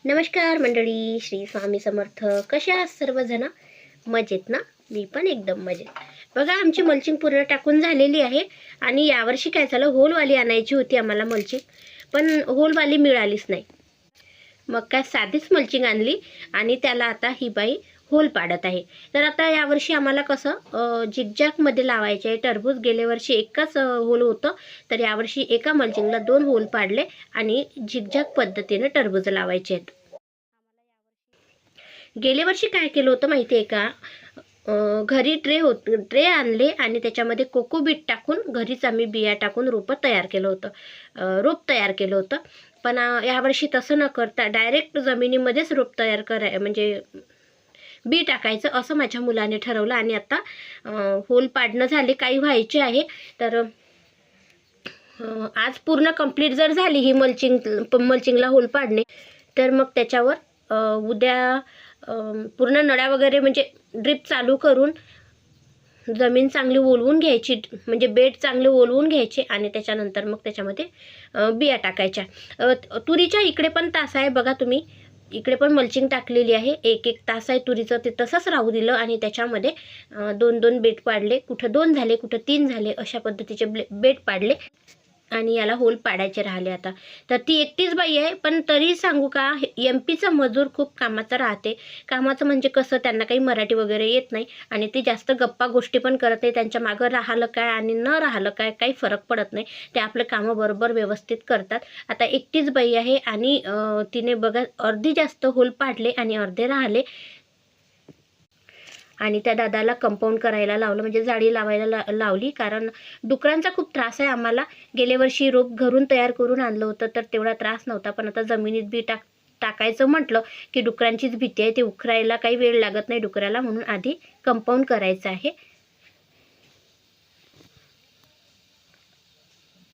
नमस्कार मंडळी, श्री स्वामी समर्थ. कशा आहात सर्वजण? मजेत ना? मी पण एकदम मजेत. बघा, आमची मल्चिंग पूर्ण टाकून झालेली आहे आणि यावर्षी काय झालं, होलवाली आणायची होती आम्हाला मल्चिंग, पण होलवाली मिळालीच नाही. मग काय साधीच मल्चिंग आणली आणि त्याला आता ही बाई होल पाडत आहे. तर आता यावर्षी आम्हाला कसं झिगझॅगमध्ये लावायचे आहे. टरबूज गेल्या वर्षी एकच होल होतं, तर यावर्षी एका मल्चिंगला 2 होल पाडले आणि झिगझॅग पद्धतीने टरबूज लावायचे आहेत. गेल्या वर्षी काय केलं होतं माहिती आहे का? घरी ट्रे आणले आणि त्याच्यामध्ये कोकोबीट टाकून घरीच आम्ही बिया टाकून रोप तयार केलं होतं. पण यावर्षी तसं न करता डायरेक्ट जमिनीमध्येच रोप तयार म्हणजे बी टाकायचं असं माझ्या मुलाने ठरवलं आणि आता होल पाडणं झाले, काही व्हायचे आहे. तर आज पूर्ण कंप्लीट जर झाली ही मल्चिंगला होल पाडणे, तर मग त्याच्यावर उद्या पूर्ण नळ्या वगैरे म्हणजे ड्रिप चालू करून जमीन चांगली ओलवून घ्यायची, म्हणजे बेड चांगले ओलवून घ्यायचे आणि त्याच्यानंतर मग त्याच्यामध्ये बिया टाकायच्या. तुरीच्या इकडे पण तास आहे बघा तुम्ही, इकडे पण मल्चिंग टाकलेली आहे. एक तास आहे तुरीचं, ते तसंच राहू दिलं आणि त्याच्यामध्ये 2-2 बेड पाडले. कुठं 2 झाले, कुठं 3 झाले, अशा पद्धतीचे बेड पाडले आणि याला होल पाडायचे राहिले आता. तर ती एकटीच बाई आहे, पण तरी सांगू का, MP चा मजूर खूप कामाचा राहते. कामाचं म्हणजे कसं, त्यांना काही मराठी वगैरे येत नाही आणि ते जास्त गप्पा गोष्टी पण करत नाही. त्यांच्या मागं राहिलं काय आणि न राहिलं काय काही फरक पडत नाही. ते आपलं कामं बरोबर व्यवस्थित करतात. आता एकटीच बाई आहे आणि तिने बघा अर्धी जास्त होल पाडले आणि अर्धे राहिले आणि त्या दादाला कंपाऊंड करायला लावलं, म्हणजे जाळी लावायला लावली. कारण डुकरांचा खूप त्रास आहे आम्हाला. गेल्या वर्षी रोप घरून तयार करून आणलं होतं, तर तेवढा त्रास नव्हता, पण आता जमिनीत बी टाकायचं म्हटलं की डुकरांचीच भीती आहे. ते उखरायला काही वेळ लागत नाही डुकराला, म्हणून आधी कंपाऊंड करायचं आहे.